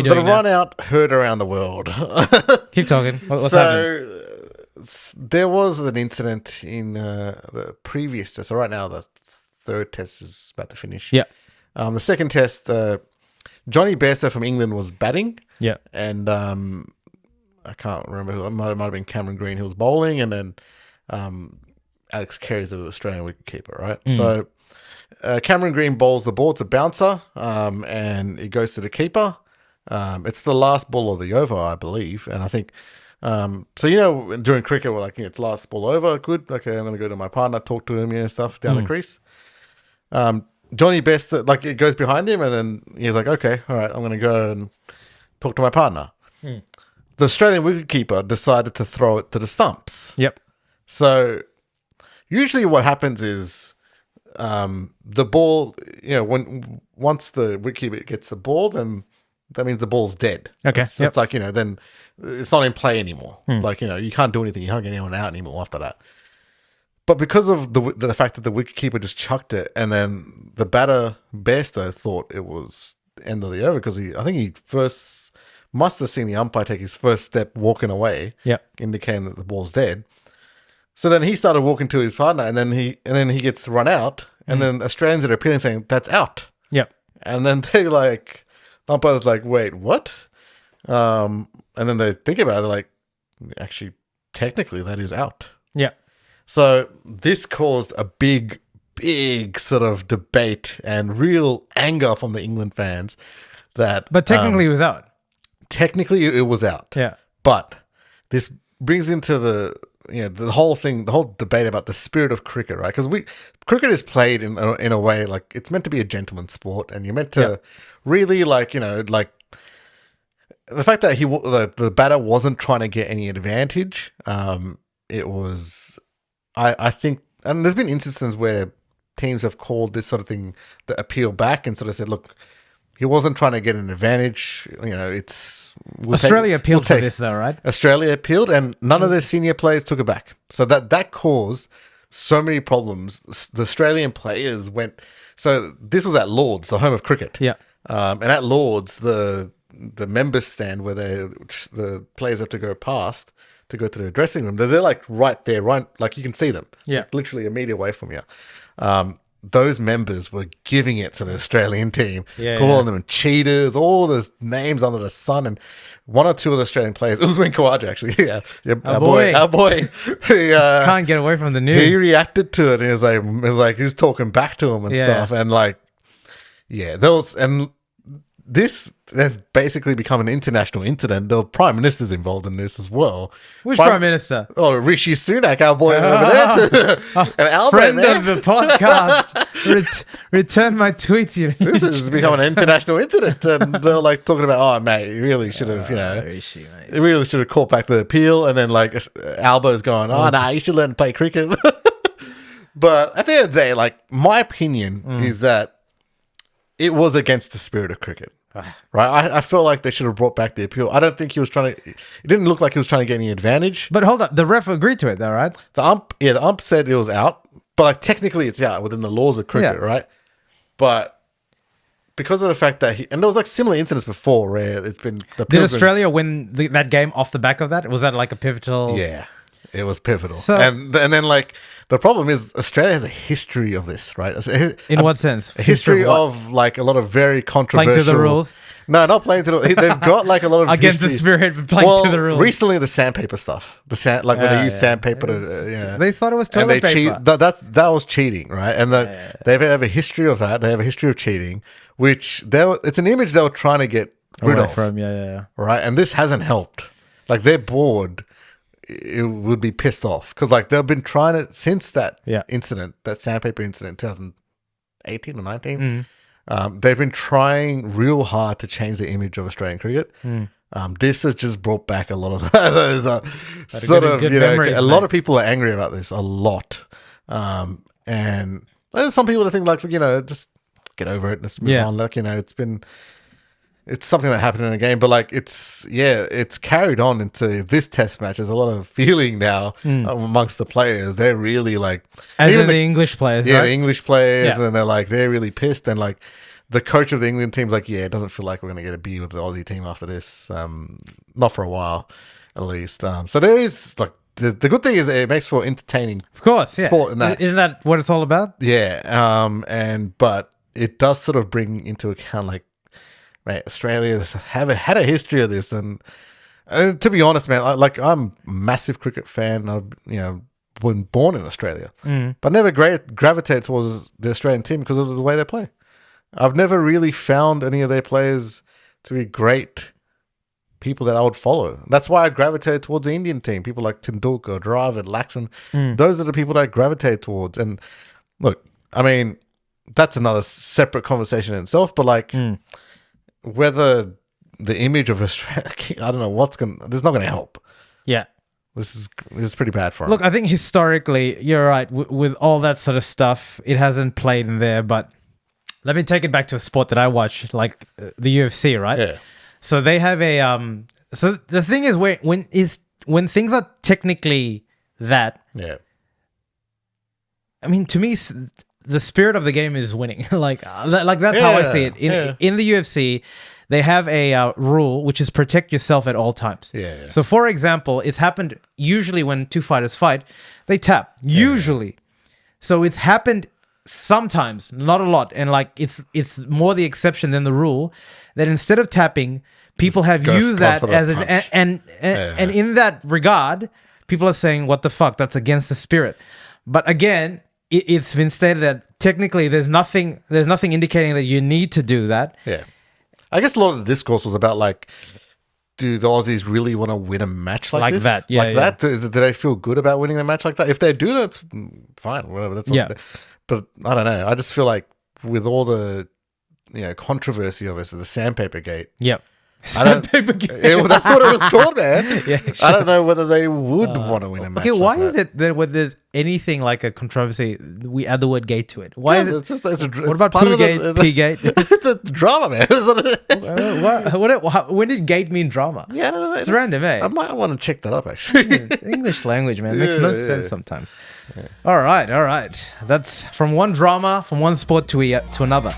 The doing now? run out heard around the world. Keep talking. What's happening? There was an incident in the previous test. So right now the third test is about to finish. Yeah. The second test, Johnny Bairstow from England was batting. Yeah. And I can't remember who. It might have been Cameron Green who was bowling, and then Alex Carey's the Australian wicketkeeper, right? So Cameron Green bowls the ball. It's a bouncer, and it goes to the keeper. It's the last ball of the over, I believe, and I think. So during cricket, we're like, it's last ball over. Good. Okay, I'm going to go to my partner, talk to him, and stuff down the crease. Johnny Bairstow, like, it goes behind him, and then he's like, okay, all right, I'm going to go and talk to my partner. The Australian wicketkeeper decided to throw it to the stumps. Yep. So usually what happens is the ball, once the wicketkeeper gets the ball, then that means the ball's dead. Okay. It's like, then it's not in play anymore. Like, you can't do anything. You can't get anyone out anymore after that. But because of the fact that the wicketkeeper just chucked it, and then the batter, Bairstow, thought it was the end of the over, because I think he first must have seen the umpire take his first step walking away, indicating that the ball's dead. So then he started walking to his partner, and then he gets run out, and then Australians are appealing saying that's out. Yep. And then they the umpire's like, wait, what? And then they think about it, they're like, actually, technically that is out. Yeah. So this caused a big sort of debate and real anger from the England fans that. But technically it was out. Technically it was out. Yeah. But this brings into the whole thing, the whole debate about the spirit of cricket, right? Because cricket is played in a way like it's meant to be a gentleman's sport, and you're meant to really like the fact that the batter wasn't trying to get any advantage. It was, I think, and there's been instances where teams have called this sort of thing the appeal back and sort of said, look, he wasn't trying to get an advantage. Australia appealed for this, though, right? Australia appealed, and none of their senior players took it back. So that caused so many problems. The Australian players went. So this was at Lords, the home of cricket. Yeah. And at Lords, the members stand where the players have to go past to go to the dressing room. They're like right there, right? Like you can see them. Yeah. Like literally a meter away from you. Those members were giving it to the Australian team, calling them cheaters, all the names under the sun, and one or two of the Australian players. It was Wayne Kawaja, actually. Our boy. He, can't get away from the news. He reacted to it, and he was like he's talking back to him and stuff, and this has basically become an international incident. The Prime Minister's involved in this as well. Which Prime Minister? Oh, Rishi Sunak, our boy over there. Too. And Albert, friend of the podcast. Return my tweets. This has become an international incident. And they're like talking about, oh, mate, you really should have, Rishi, mate. you really should have caught back the appeal. And then Albo's going, oh, nah, you should learn to play cricket. But at the end of the day, my opinion is that it was against the spirit of cricket, right? I feel like they should have brought back the appeal. I don't think he was trying to. It didn't look like he was trying to get any advantage. But hold up, the ref agreed to it, though, right? The ump said it was out, but technically it's out within the laws of cricket, right? But because of the fact that and there was similar incidents before where it's been. Did Australia win that game off the back of that? Was that like a pivotal? Yeah. It was pivotal. So, and then the problem is Australia has a history of this, right? In what sense? A history of a lot of very controversial. Playing to the rules? No, not playing to the rules. They've got a lot of against history. the spirit, but playing to the rules. Recently the sandpaper stuff. When they use sandpaper to They thought it was toilet paper. That was cheating, right? And they have a history of that. They have a history of cheating, which it's an image they were trying to get rid of. Right? And this hasn't helped. Their board, it would be pissed off because they've been trying to since that incident, that sandpaper incident, 2018 or 19. They've been trying real hard to change the image of Australian cricket. This has just brought back a lot of those a lot of people are angry about this a lot, and there's some people that think just get over it, let's move on. It's something that happened in a game, but it's carried on into this test match. There's a lot of feeling now amongst the players. They're really even the English players, right? The English players, and then they're really pissed. And the coach of the England team's like, yeah, it doesn't feel like we're going to get a beer with the Aussie team after this. Not for a while, at least. So there is like the good thing is it makes for entertaining, of course, sport. In that. Isn't that what it's all about? Yeah. But it does sort of bring into account like, right, Australia's had a history of this, and to be honest, man, I'm a massive cricket fan. I've been born in Australia, but never gravitated towards the Australian team because of the way they play. I've never really found any of their players to be great people that I would follow. That's why I gravitated towards the Indian team. People like Tendulkar, Dravid, Laxman. Those are the people that I gravitate towards. And look, I mean, that's another separate conversation in itself. But like, whether the image of Australia, I don't know this is not going to help. Yeah. This is pretty bad for him. Look, I think historically, you're right. With all that sort of stuff, it hasn't played in there. But let me take it back to a sport that I watch, like the UFC, right? Yeah. So they have a so the thing is when things are technically that. Yeah. I mean, to me, the spirit of the game is winning. like that's how I see it. In the UFC, they have a rule which is protect yourself at all times. Yeah. So, for example, it's happened usually when two fighters fight, they tap. Usually. So it's happened sometimes, not a lot, and like it's more the exception than the rule. That instead of tapping, people have used that as and in that regard, people are saying, "What the fuck? That's against the spirit." But again, it's been stated that technically there's nothing indicating that you need to do that. Yeah. I guess a lot of the discourse was about like, do the Aussies really want to win a match like this? That? Yeah, that? Do they feel good about winning a match like that? If they do, that's fine. Whatever. That's but I don't know. I just feel like with all the controversy of it, the Sandpaper Gate. Yep. That's what it was called, man. Yeah, sure. I don't know whether they would want to win a match. Okay, why is it that when there's anything like a controversy, we add the word "gate" to it? Why is it? What about Poo-gate, P-gate? It's the drama, man. When did "gate" mean drama? Yeah, I don't know. It's random, eh? I might want to check that up, actually. English language, man, makes no sense sometimes. Yeah. All right. That's from one drama, from one sport to another.